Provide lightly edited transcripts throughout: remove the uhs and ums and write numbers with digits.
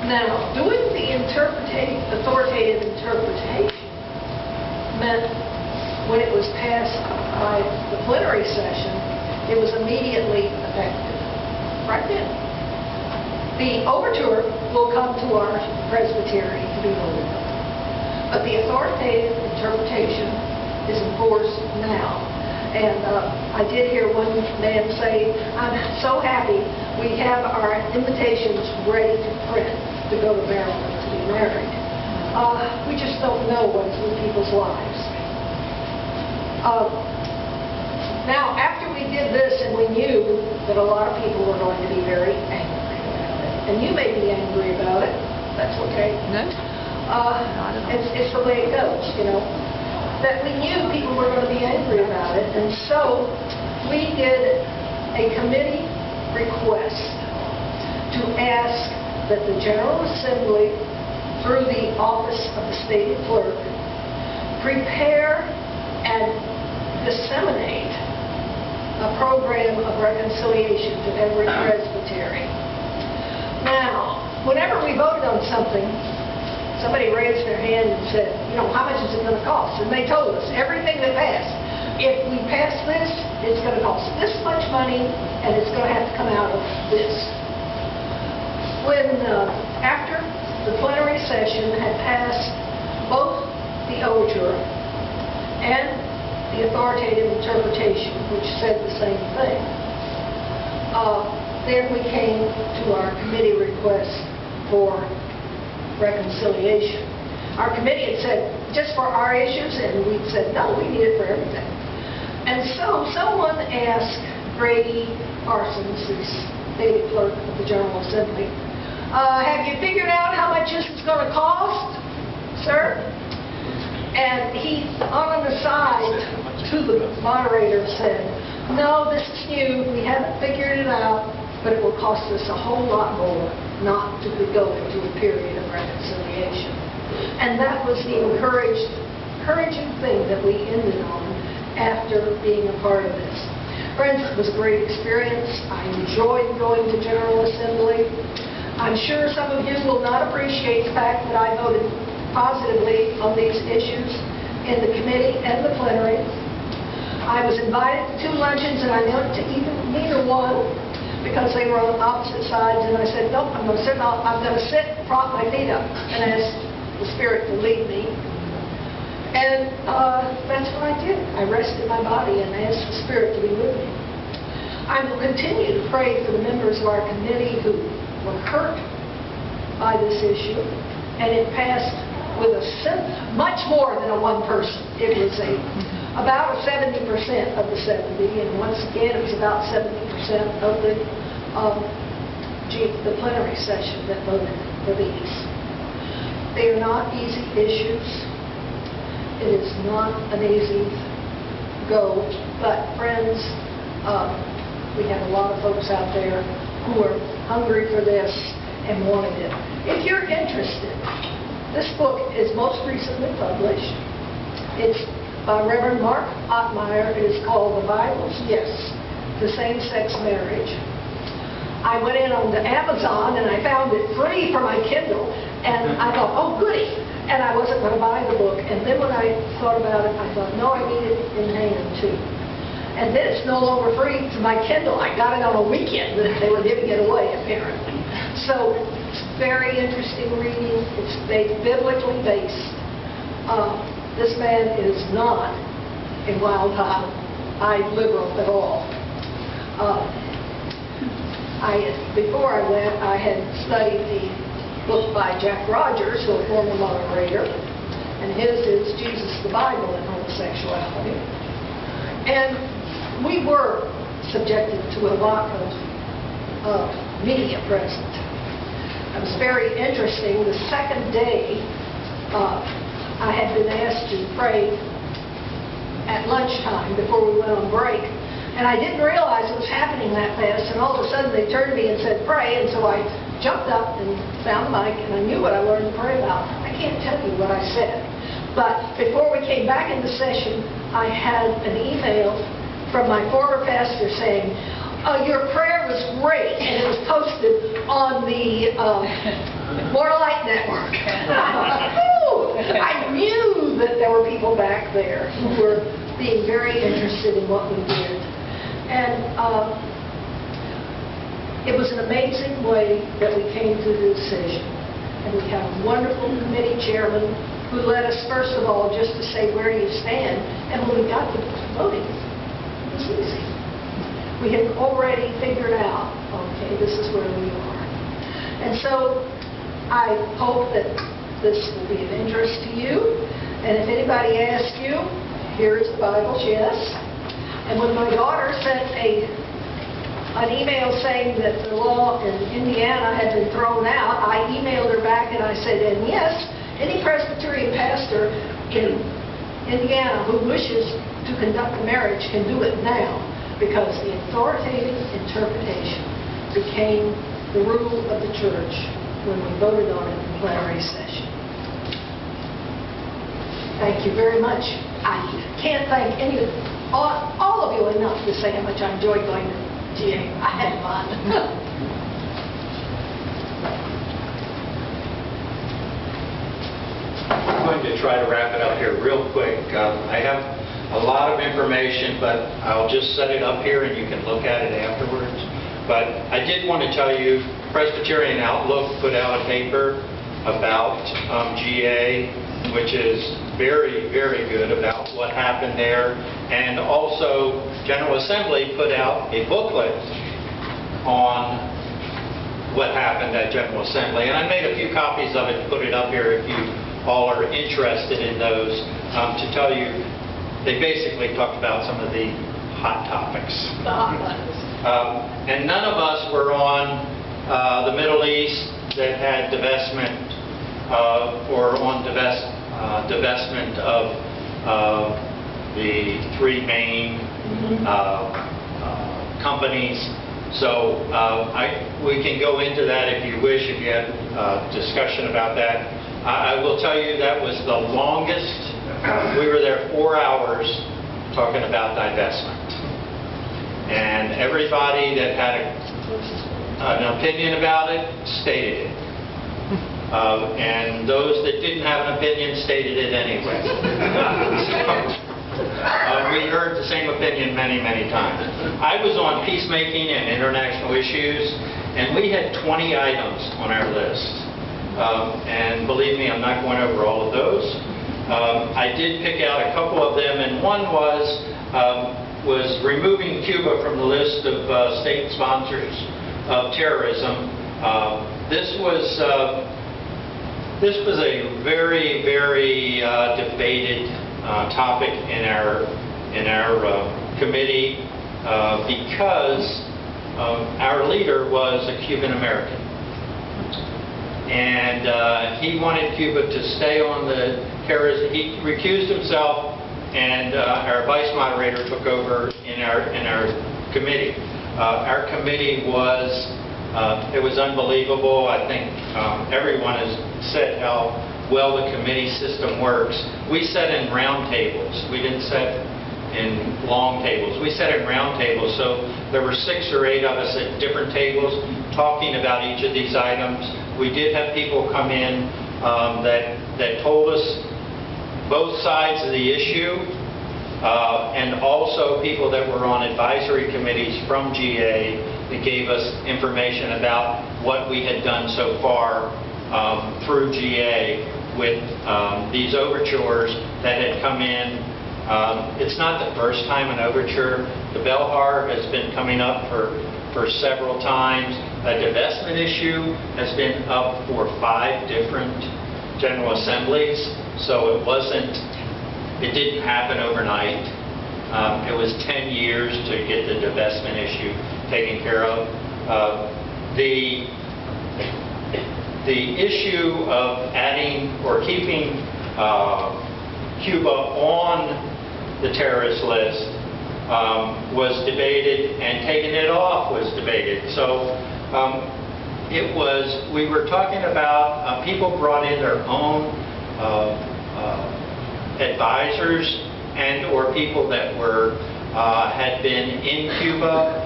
Now, doing the authoritative interpretation meant when it was passed by the plenary session, it was immediately effective. Right then. The overture will come to our presbytery to be voted on. But the authoritative interpretation is in force now. And I did hear one man say, "I'm so happy we have our invitations ready to print to go to Maryland to be married. We just don't know what's in people's lives." Now, after we did this and we knew that a lot of people were going to be very angry about it, and you may be angry about it, that's okay. No. It's the way it goes, you know. That we knew people were going to be angry about it, and so we did a committee request to ask that the General Assembly, through the Office of the State Clerk, prepare and disseminate a program of reconciliation to every presbytery. Now, whenever we voted on something, somebody raised their hand and said, you know, how much is it going to cost? And they told us everything that passed. If we pass this, it's going to cost this much money, and it's going to have to come out of this. When, after the plenary session had passed both the overture and the authoritative interpretation, which said the same thing, then we came to our committee request for reconciliation. Our committee had said, just for our issues, and we said, no, we need it for everything. And so someone asked Grady Parsons, who's daily clerk of the General Assembly, have you figured out how much this is going to cost, sir? And he, on the side, to the moderator, said, no, this is new, we haven't figured it out, but it will cost us a whole lot more not to go into a period of reconciliation. And that was the encouraging thing that we ended on after being a part of this. Friends, it was a great experience. I enjoyed going to General Assembly. I'm sure some of you will not appreciate the fact that I voted positively on these issues in the committee and the plenary. I was invited to 2 luncheons, and I went to neither one, because they were on opposite sides, and I said, nope, I'm going to sit, prop my feet up, and ask the Spirit to lead me. And that's what I did. I rested my body and asked the Spirit to be with me. I will continue to pray for the members of our committee who were hurt by this issue, and it passed with much more than a 1 person. It was about 70% of the 70, and once again, it was about 70% of the plenary session that voted for these. They are not easy issues. It is not an easy go, but friends, we have a lot of folks out there who are hungry for this and wanted it. If you're interested, this book is most recently published. It's by Reverend Mark Ottmeyer. It is called The Bible's Yes to Same-Sex Marriage. I went in on the Amazon and I found it free for my Kindle, and I thought, oh goody, and I wasn't going to buy the book. And then when I thought about it, I thought, no, I need it in hand too. And then it's no longer free to my Kindle. I got it on a weekend that they were giving it away, apparently. So it's very interesting reading. It's biblically based. This man is not a wild-eyed liberal at all. Before I went, I had studied the book by Jack Rogers, who is a former moderator, and his is Jesus, the Bible, and Homosexuality. And we were subjected to a lot of media present. It was very interesting. The second day, I had been asked to pray at lunchtime before we went on break, and I didn't realize it was happening that fast, and all of a sudden they turned to me and said, pray, and so I jumped up and found the mic, and I knew what I learned to pray about. I can't tell you what I said, but before we came back into session, I had an email from my former pastor saying, Your prayer was great, and it was posted on the More Light Network. Ooh, I knew that there were people back there who were being very interested in what we did. And it was an amazing way that we came to the decision. And we had a wonderful committee chairman who led us, first of all, just to say, where do you stand? And when we got to voting, it was easy. We had already figured out, okay, this is where we are. And so I hope that this will be of interest to you. And if anybody asks you, here is the Bible, yes. And when my daughter sent an email saying that the law in Indiana had been thrown out, I emailed her back and I said, and yes, any Presbyterian pastor in Indiana who wishes to conduct a marriage can do it now, because the authoritative interpretation became the rule of the church when we voted on it in plenary session. Thank you very much. I can't thank all of you enough to say how much I enjoyed going to GA. I had fun. I'm going to try to wrap it up here real quick. I have a lot of information, but I'll just set it up here and you can look at it afterwards. But I did want to tell you, Presbyterian Outlook put out a paper about GA, which is very, very good about what happened there. And also, General Assembly put out a booklet on what happened at General Assembly. And I made a few copies of it, put it up here if you all are interested in those, to tell you, they basically talked about some of the hot topics. And none of us were on the Middle East that had divestment or on divestment of the three main companies. So we can go into that if you wish, if you have discussion about that. I will tell you that was the longest. We were there 4 hours talking about divestment. And everybody that had an opinion about it stated it. And those that didn't have an opinion stated it anyway. We heard the same opinion many, many times. I was on peacemaking and international issues, and we had 20 items on our list. And believe me, I'm not going over all of those. I did pick out a couple of them, and one was removing Cuba from the list of state sponsors of terrorism. This was a very, very debated topic in our committee because our leader was a Cuban American, and he wanted Cuba to stay on the terrorism. He recused himself, and our vice moderator took over in our committee. Our committee was it was unbelievable. I think everyone has said how well the committee system works. We sat in round tables. We didn't sit in long tables. We sat in round tables, so there were 6 or 8 of us at different tables talking about each of these items. We did have people come in that told us both sides of the issue, and also people that were on advisory committees from GA that gave us information about what we had done so far through GA with these overtures that had come in. It's not the first time an overture. The Belhar has been coming up for several times. A divestment issue has been up for 5 different General Assemblies, so it didn't happen overnight. It was 10 years to get the divestment issue taken care of. The issue of adding or keeping Cuba on the terrorist list was debated, and taking it off was debated. So we were talking about people brought in their own advisors and or people that had been in Cuba,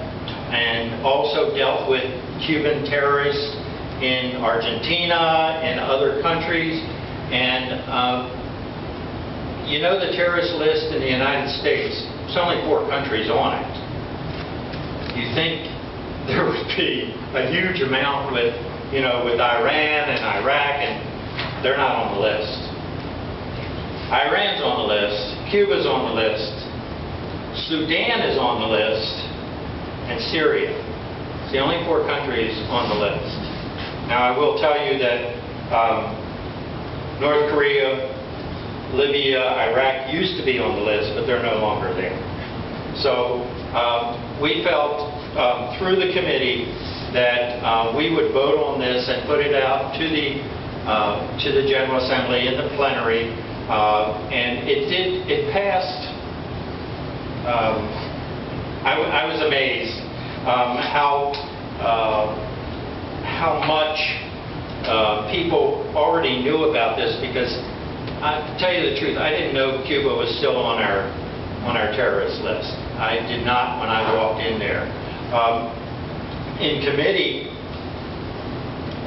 and also dealt with Cuban terrorists in Argentina and other countries. And you know, the terrorist list in the United States, there's only 4 countries on it. You think there would be a huge amount with, you know, with Iran and Iraq, and they're not on the list. Iran's on the list, Cuba's on the list, Sudan is on the list, and Syria. It's the only 4 countries on the list. Now, I will tell you that North Korea, Libya, Iraq used to be on the list, but they're no longer there. So we felt through the committee that we would vote on this and put it out to the General Assembly in the plenary, and it passed. I was amazed how much people already knew about this, because to tell you the truth, I didn't know Cuba was still on our terrorist list. I did not when I walked in there. In committee,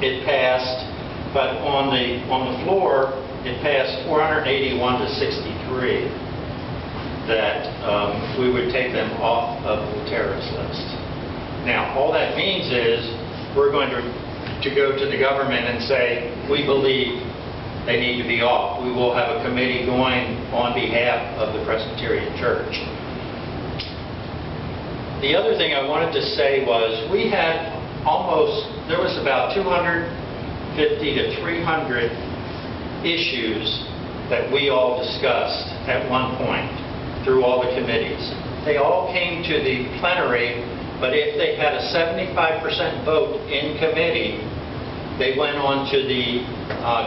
it passed, but on the floor, it passed 481 to 63 that we would take them off of the terrorist list. Now, all that means is we're going to go to the government and say, we believe they need to be off. We will have a committee going on behalf of the Presbyterian Church. The other thing I wanted to say was we had there was about 250 to 300 issues that we all discussed at one point through all the committees. They all came to the plenary, but if they had a 75% vote in committee, they went on to the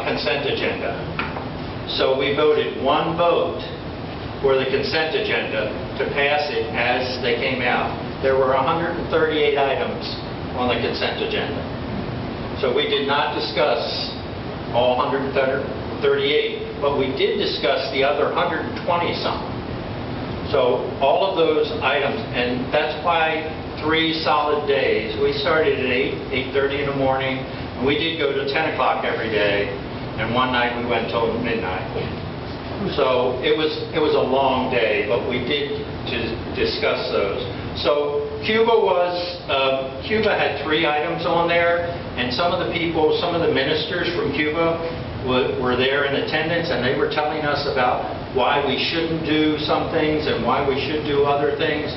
consent agenda. So we voted one vote for the consent agenda to pass it as they came out. There were 138 items on the consent agenda. So we did not discuss all 138, but we did discuss the other 120-something. So all of those items, and that's why 3 solid days. We started at 8:30 in the morning, and we did go to 10 o'clock every day, and one night we went till midnight. So it was a long day, but we did discuss those. So Cuba had 3 items on there, and some of the ministers from Cuba were there in attendance, and they were telling us about why we shouldn't do some things and why we should do other things.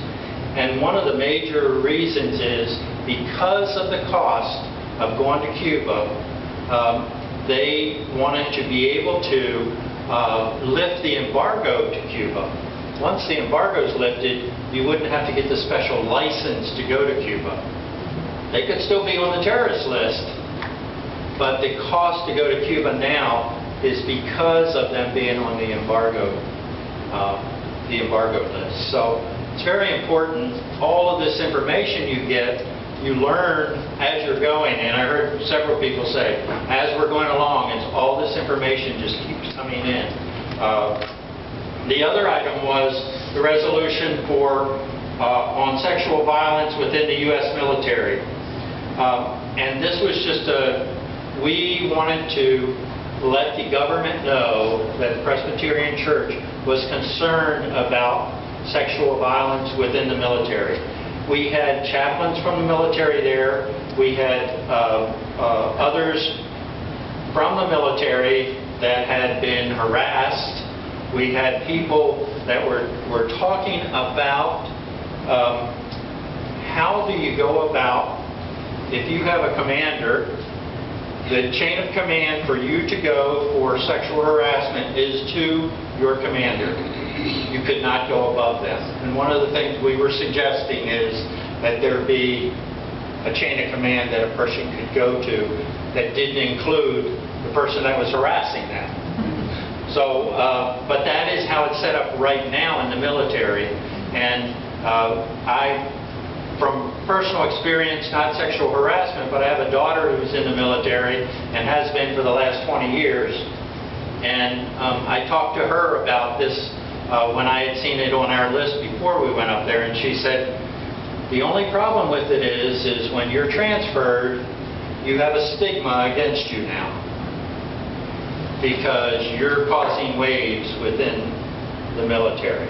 And one of the major reasons is because of the cost of going to Cuba, they wanted to be able to lift the embargo to Cuba. Once the embargo is lifted, you wouldn't have to get the special license to go to Cuba. They could still be on the terrorist list, but the cost to go to Cuba now is because of them being on the embargo list. So it's very important. All of this information you get, you learn as you're going. And I heard several people say, as we're going along, all this information just keeps coming in. The other item was the resolution on sexual violence within the U.S. military. And this was just we wanted to let the government know that the Presbyterian Church was concerned about sexual violence within the military. We had chaplains from the military there. We had others from the military that had been harassed. We had people that were talking about how do you go about, if you have a commander, the chain of command for you to go for sexual harassment is to your commander. You could not go above them. And one of the things we were suggesting is that there be a chain of command that a person could go to that didn't include the person that was harassing them. So, but that is how it's set up right now in the military. And from personal experience, not sexual harassment, but I have a daughter who's in the military and has been for the last 20 years. And I talked to her about this when I had seen it on our list before we went up there, and she said, The only problem with it is when you're transferred, you have a stigma against you now, because you're causing waves within the military.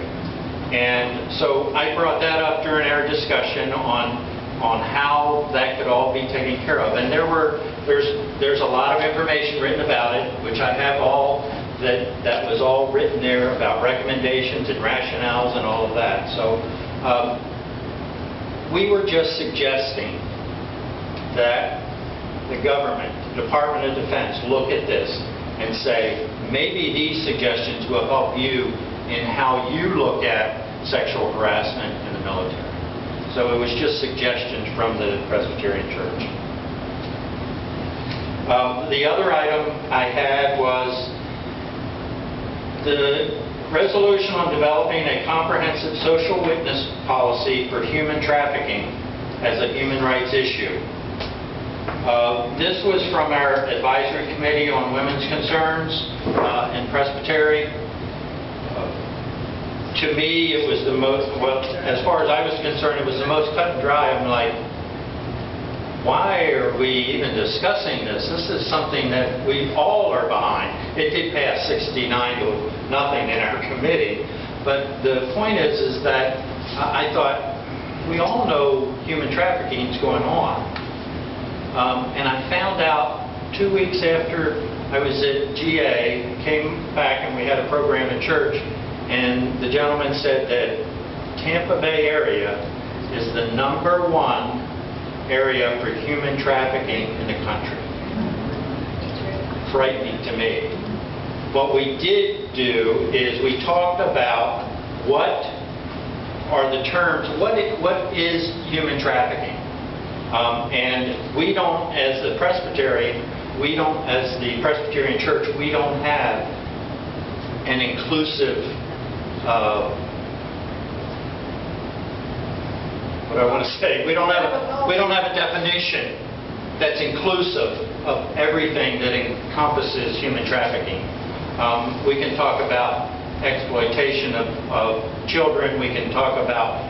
And so I brought that up during our discussion on how that could all be taken care of. And there's a lot of information written about it, which I have all, that was all written there about recommendations and rationales and all of that. So we were just suggesting that the government, the Department of Defense, look at this and say, maybe these suggestions will help you in how you look at sexual harassment in the military. So it was just suggestions from the Presbyterian Church. The other item I had was the resolution on developing a comprehensive social witness policy for human trafficking as a human rights issue. This was from our advisory committee on women's concerns in Presbytery. To me, it was the most, well, as far as I was concerned, it was the most cut and dry. I'm like, why are we even discussing this? This is something that we all are behind. It did pass 69 to nothing in our committee, but the point is that I thought, we all know human trafficking is going on. And I found out 2 weeks after I was at GA, came back and we had a program at church, and the gentleman said that Tampa Bay area is the #1 area for human trafficking in the country. Frightening to me. What we did do is we talked about what are the terms, what is human trafficking? And we don't, as the Presbytery, as the Presbyterian Church, we don't have an inclusive, what do I want to say? We don't have a definition that's inclusive of everything that encompasses human trafficking. We can talk about exploitation of children. We can talk about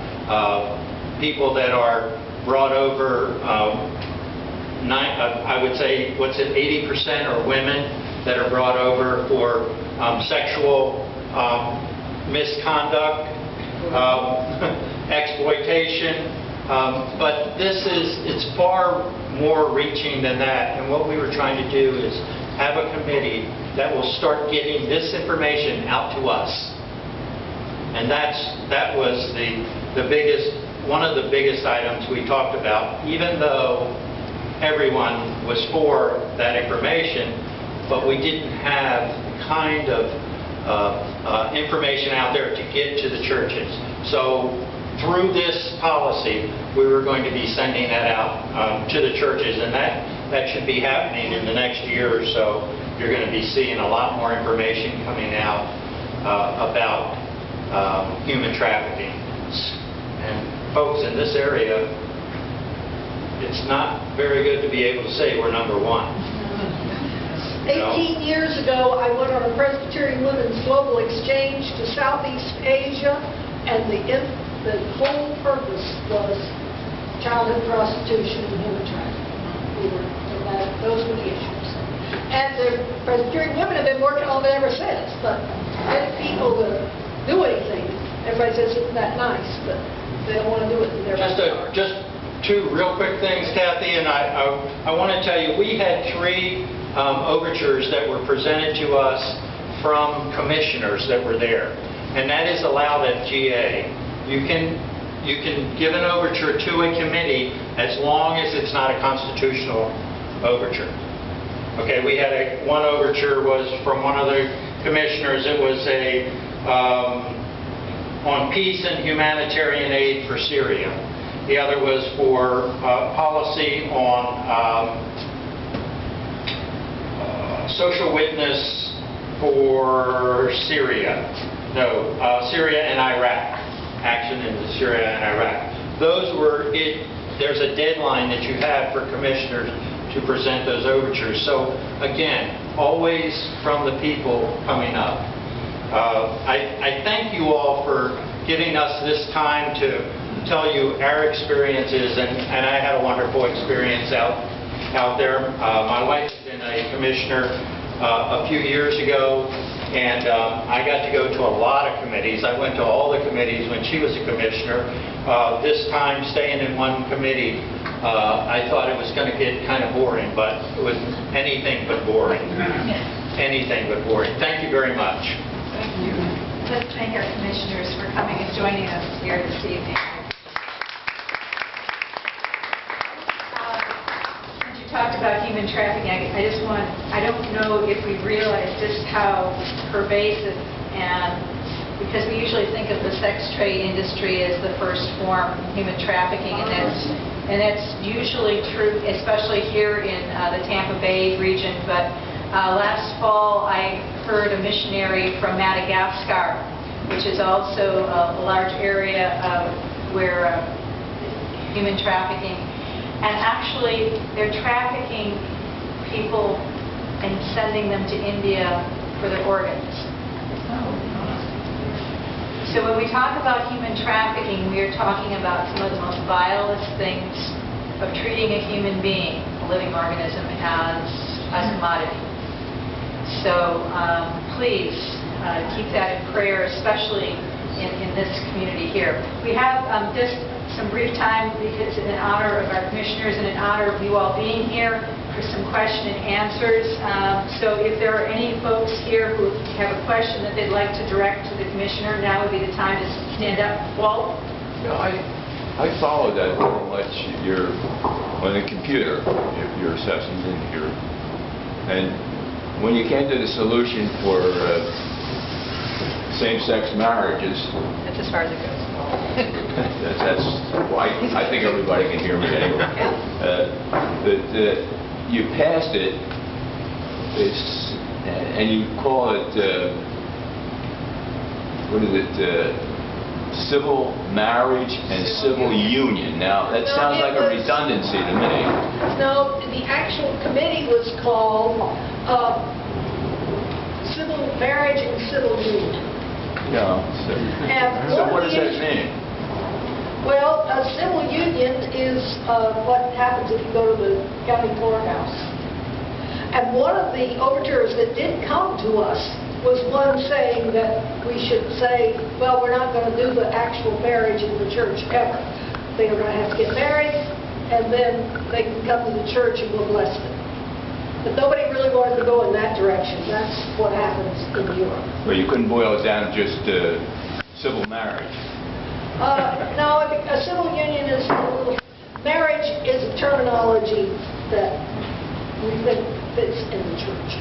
people that are brought over. I would say, 80% are women that are brought over for sexual misconduct, exploitation. But it's far more reaching than that. And what we were trying to do is have a committee that will start getting this information out to us. And that was one of the biggest items we talked about, even though everyone was for that information, but we didn't have the kind of information out there to get to the churches. So through this policy, we were going to be sending that out to the churches, and that should be happening in the next year or so. You're going to be seeing a lot more information coming out about human trafficking. And folks, in this area, it's not very good to be able to say we're #1. 18 years ago, I went on a Presbyterian Women's Global Exchange to Southeast Asia, and the whole purpose was childhood prostitution and human trafficking. Those were the issues. And the Presbyterian women have been working on it ever since, but getting people to do anything, everybody says isn't that nice, but they don't want to do it in their backyard. Just two real quick things, Kathy, and I want to tell you, we had 3 overtures that were presented to us from commissioners that were there, and that is allowed at GA. You can give an overture to a committee as long as it's not a constitutional overture. Okay, we had one overture was from one of the commissioners. It was on peace and humanitarian aid for Syria. The other was for policy on social witness for Syria. No, Syria and Iraq. Action in Syria and Iraq. Those were it. There's a deadline that you have for commissioners to present those overtures. So again, always from the people coming up. I thank you all for giving us this time to tell you our experiences, and I had a wonderful experience out there. My wife has been a commissioner a few years ago, and I got to go to a lot of committees. I went to all the committees when she was a commissioner. This time, staying in one committee, I thought it was going to get kind of boring, but it was anything but boring. Anything but boring. Thank you very much. Thank you. Let's thank our commissioners for coming and joining us here this evening. Since you talked about human trafficking, I don't know if we realize just how pervasive, and because we usually think of the sex trade industry as the first form of human trafficking, and that's usually true, especially here in the Tampa Bay region, but last fall I heard a missionary from Madagascar, which is also a large area where human trafficking, and actually they're trafficking people and sending them to India for their organs. So when we talk about human trafficking, we are talking about some of the most vilest things of treating a human being, a living organism, as a commodity. So please keep that in prayer, especially in this community here. We have just some brief time, because in honor of our commissioners and in honor of you all being here, for some question and answers. So if there are any folks here who have a question that they'd like to direct to the commissioner, now would be the time to stand up. Walt? Yeah, I followed that very much on the computer, your sessions in here. And when you came to the solution for same-sex marriages, That's as far as it goes. well, I think everybody can hear me anyway. You passed it, and you call it, what is it, civil marriage and civil union. Now, that sounds like a redundancy to me. No, the actual committee was called Civil Marriage and Civil Union. Yeah. So what does that mean? Well, a civil union is what happens if you go to the county courthouse. And one of the overtures that did come to us was one saying that we should say, well, we're not going to do the actual marriage in the church ever. They are going to have to get married, and then they can come to the church and we'll bless them. But nobody really wanted to go in that direction. That's what happens in Europe. Well, you couldn't boil it down to just civil marriage. No, a civil union is marriage is a terminology that we think fits in the church.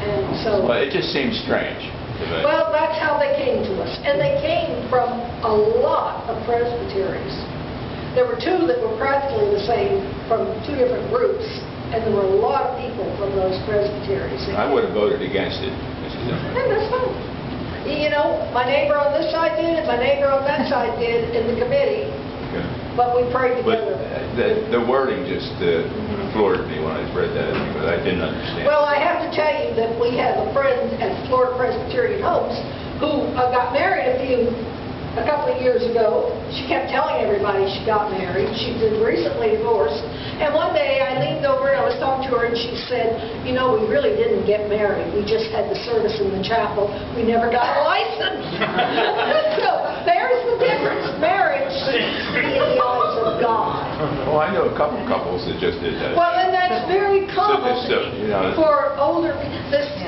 And so... Well, it just seems strange. Well, that's how they came to us. And they came from a lot of presbyteries. There were two that were practically the same from two different groups, and there were a lot of people from those presbyteries. I would have voted against it, Mrs. Zimmer. And that's fine. You know, my neighbor on this side did, and my neighbor on that side did in the committee, Okay. but we prayed But together. the wording just floored me when I read that, because I didn't understand. Well, I have to tell you that we have a friend at Florida Presbyterian Homes who got married a couple of years ago. She kept telling everybody she got married. She's been recently divorced. And one day I leaned over and I was talking to her, and she said, you know, we really didn't get married. We just had the service in the chapel. We never got a license. So there's the difference. Marriage in the eyes of God. Oh, I know a couple couples that just did that. Well, and that's very common you know, for older people.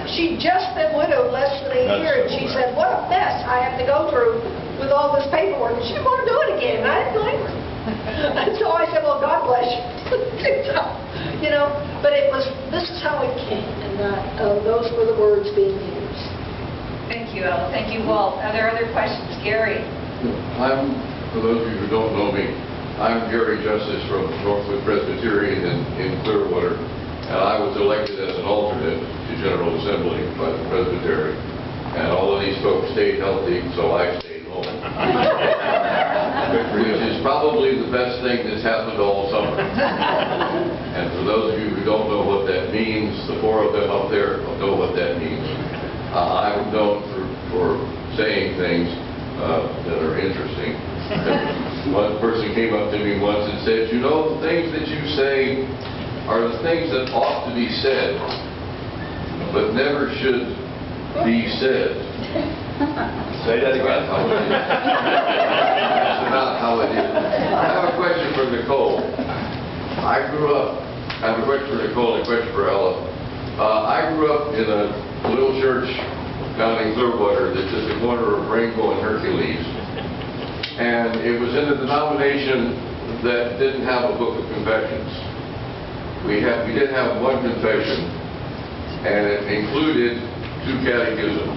She'd just been widowed less than a year, and she said, what a mess I have to go through with all this paperwork. And she didn't want to do it again, and I didn't blame her. And so I said, well, God bless you. You know, but this is how it came, and those were the words being used. Thank you, Ella. Thank you, Walt. Are there other questions? Gary? For those of you who don't know me, I'm Gary Justice from Northwood Presbyterian in Clearwater, and I was elected as an alternate to General Assembly by the Presbytery. And all of these folks stayed healthy, so I stayed home. Which is probably the best thing that's happened all summer. And for those of you who don't know what that means, the four of them up there know what that means. I'm known for saying things that are interesting. One person came up to me once and said, you know, the things that you say are the things that ought to be said, but never should be said. Say that again. That's not how it is. I have a question for Nicole. I have a question for Nicole and a question for Ella. I grew up in a little church down in Clearwater that's at the corner of Rainbow and Hercules. And it was in a denomination that didn't have a book of confessions. We did have one confession, and it included 2 catechisms.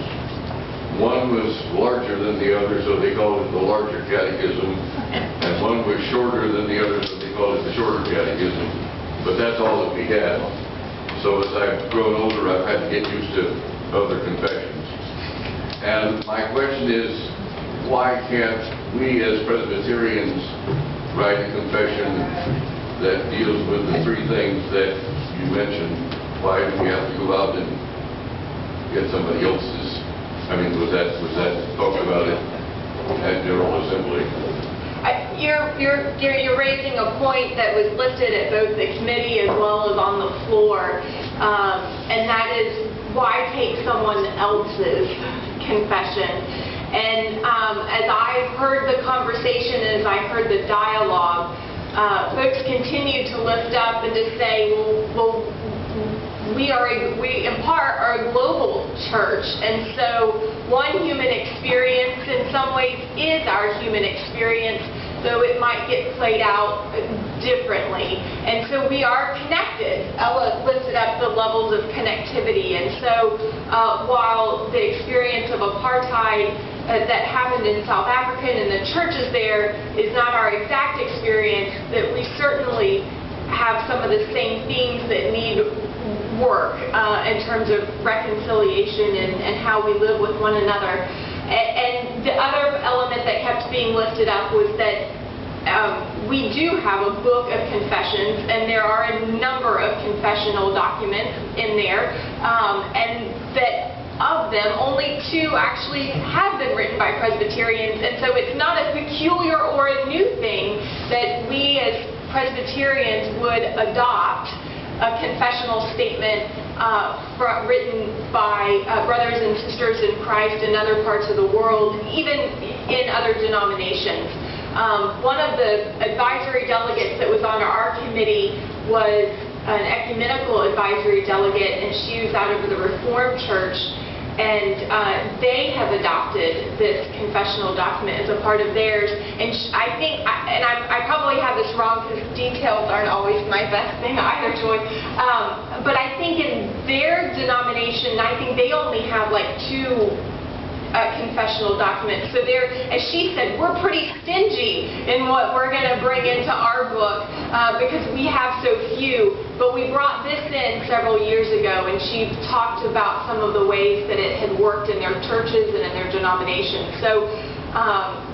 One was larger than the other, so they called it the larger catechism, and one was shorter than the other, so they called it the shorter catechism. But that's all that we had. So as I've grown older, I've had to get used to other confessions. And my question is, why can't we as Presbyterians write a confession that deals with the 3 things that you mentioned? Why do we have to go out and get somebody else's? I mean, was that talked about it at General Assembly? You're raising a point that was listed at both the committee as well as on the floor, and that is, why take someone else's confession? And as I've heard the conversation, as I heard the dialogue, folks continue to lift up and to say, well, we in part are a global church, and so one human experience in some ways is our human experience, though it might get played out differently. And so we are connected. Ella listed up the levels of connectivity, and so while the experience of apartheid that happened in South Africa and in the churches there is not our exact experience, that we certainly have some of the same themes that need work in terms of reconciliation and how we live with one another. And the other element that kept being lifted up was that we do have a book of confessions, and there are a number of confessional documents in there, and that of them, only 2 actually have been written by Presbyterians, and so it's not a peculiar or a new thing that we as Presbyterians would adopt a confessional statement written by brothers and sisters in Christ in other parts of the world, even in other denominations. One of the advisory delegates that was on our committee was an ecumenical advisory delegate, and she was out of the Reformed Church, and they have adopted this confessional document as a part of theirs. And I think, and I probably have this wrong because details aren't always my best thing either, Joy, but I think in their denomination, I think they only have like 2 confessional documents. So they're, as she said, we're pretty stingy in what we're going to bring into our book because we have so few. But we brought this in several years ago, and she talked about some of the ways that it had worked in their churches and in their denominations. So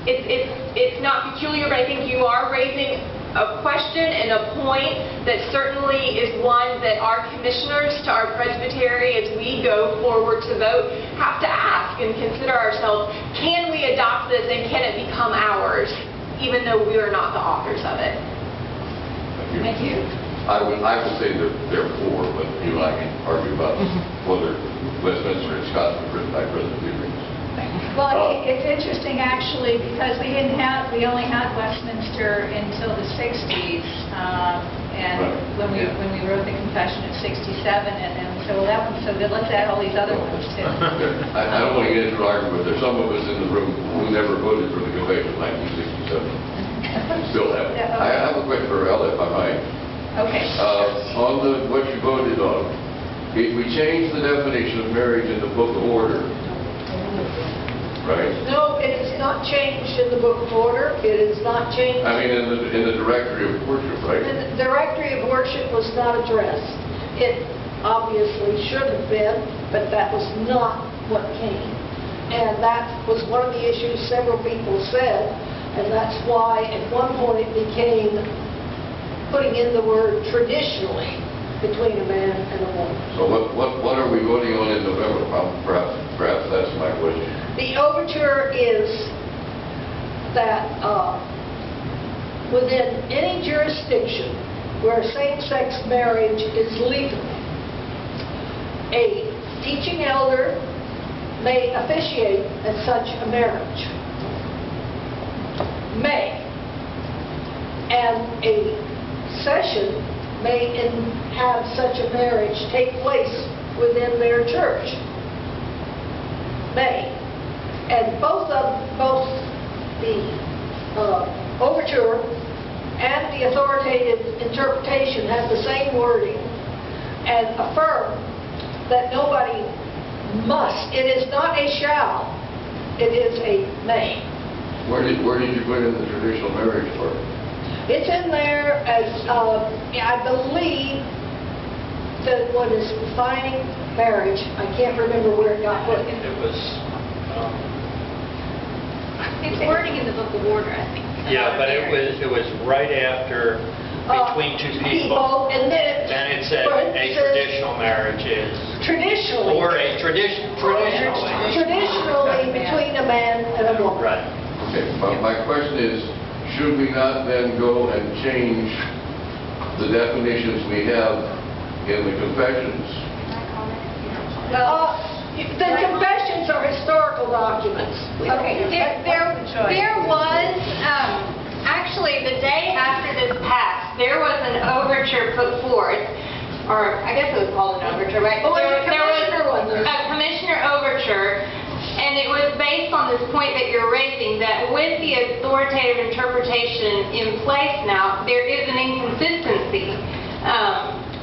it's not peculiar, but I think you are raising a question and a point that certainly is one that our commissioners to our presbytery, as we go forward to vote, have to ask and consider ourselves, can we adopt this and can it become ours, even though we are not the authors of it? Thank you. I would say that they're 4, but you and I can argue about whether Westminster and Scott were written by Presbyterians. Well, it's interesting actually, because we only had Westminster until the 60s, and when we wrote the confession in 67, and then so that one's so good. Let's add all these other ones too. I don't want to get into an argument. There's some of us in the room who never voted for the confession in 1967. Still have it. I have a question for Ella, if I might. Okay. On what you voted on, if we change the definition of marriage in the Book of Order, right? No, it is not changed in the Book of Order. It is not changed. I mean, in the Directory of Worship, right? The Directory of Worship was not addressed. It obviously should have been, but that was not what came. And that was one of the issues several people said, and that's why at one point it became putting in the word traditionally between a man and a woman. So what are we voting on in November? Perhaps that's my question. The overture is that within any jurisdiction where same-sex marriage is legal, a teaching elder may officiate at such a marriage. May. And a session may have such a marriage take place within their church. May. And both the overture and the authoritative interpretation have the same wording and affirm that nobody must. It is not a shall. It is a may. Where did you put in the traditional marriage part? It's in there as, I believe, that what is defining marriage. I can't remember where it got put. It was, It's wording in the Book of Order, I think. yeah, but it was right after between two people. And then Then it said a traditional marriage is, traditionally. or a traditionally. Traditionally between a man and a woman. Right. Okay, my question is, should we not then go and change the definitions we have in the confessions? Well, the confessions are historical documents. Okay, there was, actually, the day after this passed, there was an overture put forth, or I guess it was called an overture, right? Oh, There there was a commissioner overture, and it was based on this point that you're raising, that with the authoritative interpretation in place now, there is an inconsistency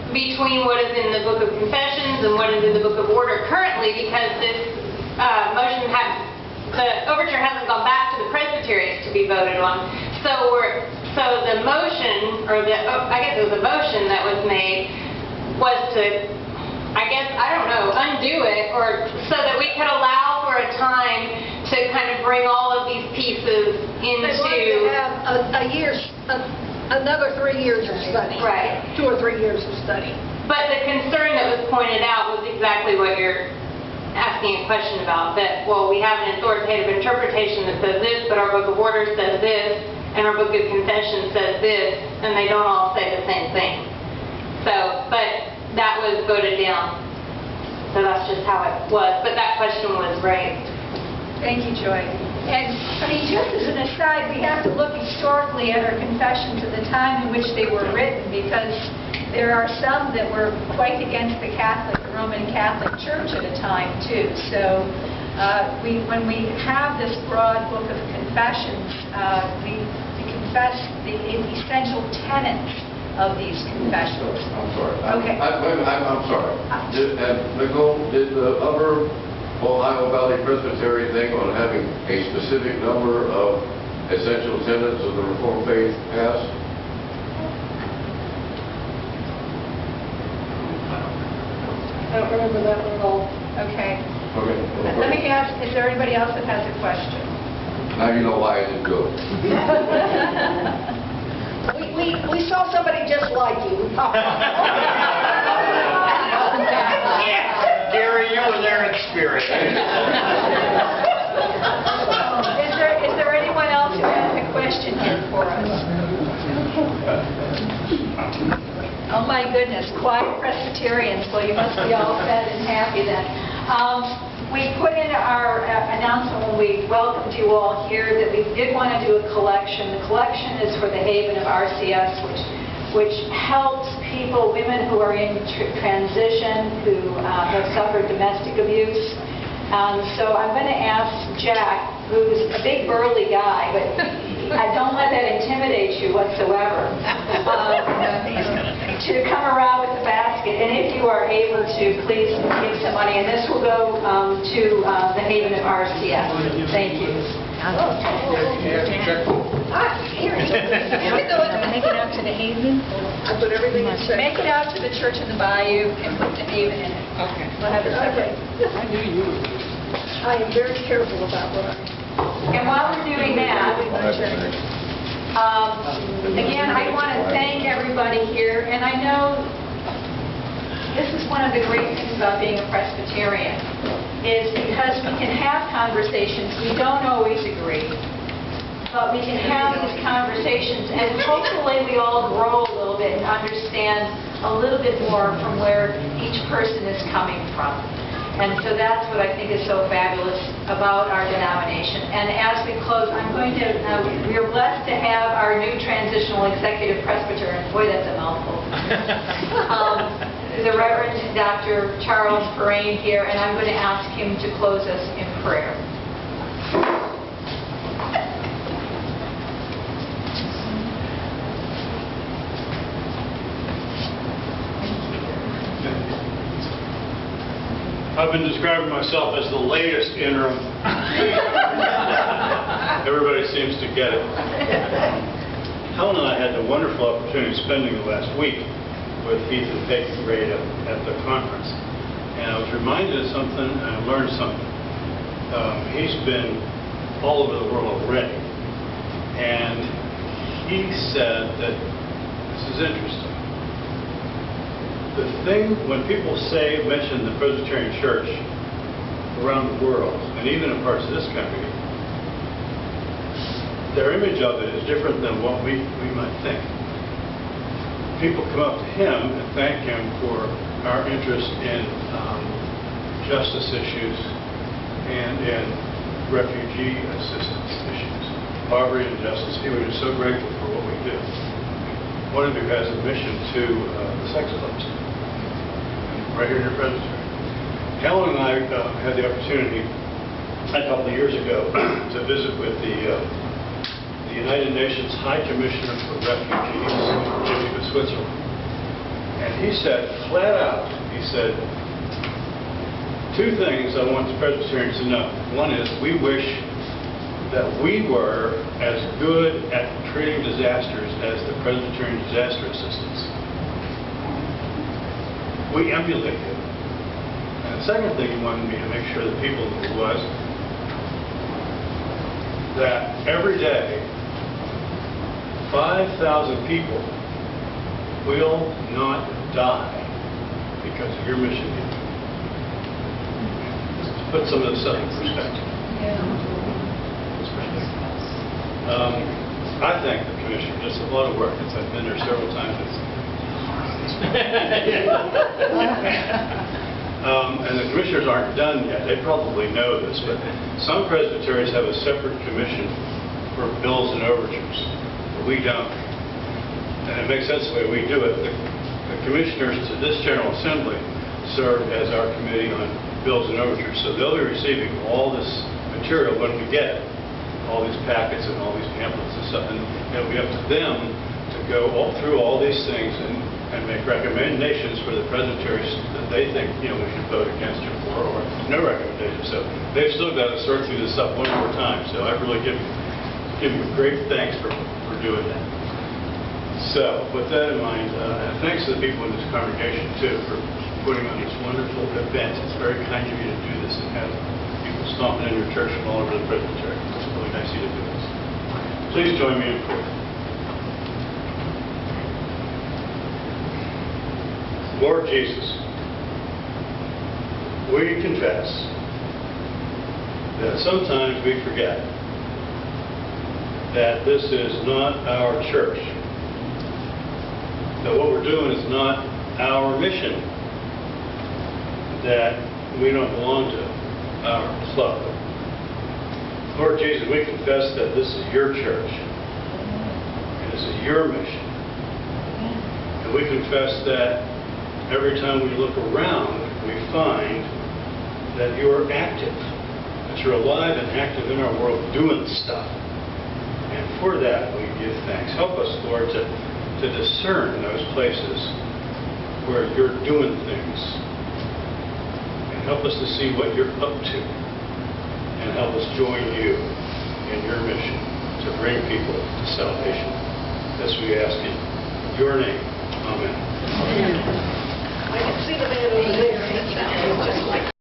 between what is in the Book of Confessions and what is in the Book of Order currently, because this the overture hasn't gone back to the presbyteries to be voted on. So the motion, or I guess it was a motion that was made, was to, undo it, or so that we could allow for a time to kind of bring all of these pieces into... They wanted to have another 3 years of study. Right. 2 or 3 years of study. But the concern that was pointed out was exactly what you're asking a question about, that, well, we have an authoritative interpretation that says this, but our Book of Order says this, and our Book of Confession says this, and they don't all say the same thing. So, but that was voted down. So that's just how it was. But that question was raised. Thank you, Joy. And, just as an aside, we have to look historically at our confessions at the time in which they were written, because there are some that were quite against the Roman Catholic Church at a time, too. So when we have this broad book of confessions, we confess the essential tenets of these confessions. I'm sorry. Okay. I'm sorry. Nicole, did the Upper Ohio Valley Presbytery thing on having a specific number of essential tenets of the Reformed faith pass? I don't remember that one at all. Okay. Okay. Let me ask, is there anybody else that has a question? Now you know why I didn't go. We saw somebody just like you. Gary, you were there in spirit. Is there anyone else who has a question here for us? Oh my goodness, quiet Presbyterians. Well, you must be all fed and happy then. We put in our announcement when we welcomed you all here that we did want to do a collection. The collection is for the Haven of RCS, which helps people, women who are in transition, who have suffered domestic abuse. So I'm going to ask Jack, who's a big burly guy, but I don't let that intimidate you whatsoever, to come around with the basket. And if you are able to, please give some money. And this will go to the Haven of RCS. Thank you. Here it is. Make it out to the Haven. I put everything in separate. Make it out to the Church in the Bayou and put the Haven in it. Okay. We'll have it separate. I am very careful about what I... And while we're doing that, again, I want to thank everybody here, and I know this is one of the great things about being a Presbyterian, is because we can have conversations. We don't always agree, but we can have these conversations, and hopefully we all grow a little bit and understand a little bit more from where each person is coming from. And so that's what I think is so fabulous about our denomination. And as we close, I'm going to, we are blessed to have our new transitional executive presbyter, and boy, that's a mouthful. The Reverend Dr. Charles Perrine here, and I'm going to ask him to close us in prayer. I've been describing myself as the latest interim. Everybody seems to get it. Helen and I had the wonderful opportunity of spending the last week with Heath and Peggy Gray at the conference. And I was reminded of something, and I learned something. He's been all over the world already. And he said that, this is interesting, the thing, when people mention the Presbyterian Church around the world, and even in parts of this country, their image of it is different than what we might think. People come up to him and thank him for our interest in justice issues and in refugee assistance issues, poverty and justice. He was just so grateful for what we do. One of you has a mission to the sex clubs, right here in your presbytery. Helen and I had the opportunity a couple of years ago to visit with the United Nations High Commissioner for Refugees in Geneva, Switzerland. And he said, flat out, he said, two things I want the Presbyterians to know. One is we wish that we were as good at treating disasters as the Presbyterian Disaster Assistance. We emulate it. And the second thing he wanted me to make sure that people knew was that every day 5,000 people will not die because of your mission. Let's put some of this stuff in perspective. I thank the Commissioner. Just a lot of work. I've been there several times. And the commissioners aren't done yet. They probably know this, but some presbyteries have a separate commission for bills and overtures. But we don't. And it makes sense the way we do it. The commissioners to this General Assembly serve as our committee on bills and overtures. So they'll be receiving all this material when we get it, all these packets and all these pamphlets and stuff. And it'll be up to them to go through all these things and make recommendations for the presbyteries that they think, we should vote against or for, or no recommendations. So they've still got to sort through this stuff one more time. So I really give you great thanks for doing that. So with that in mind, and thanks to the people in this congregation too for putting on this wonderful event. It's very kind of you to do this and have people stomping in your church from all over the presbytery. It's really nice of you to do this. Please join me in prayer. Lord Jesus, we confess that sometimes we forget that this is not our church, that what we're doing is not our mission, that we don't belong to our club. Lord Jesus, we confess that this is your church, and this is your mission. And we confess that every time we look around, we find that you are active, that you're alive and active in our world doing stuff. And for that, we give thanks. Help us, Lord, to discern those places where you're doing things. And help us to see what you're up to. And help us join you in your mission to bring people to salvation. This we ask in your name. Amen. I can see the man over there. He sounds just like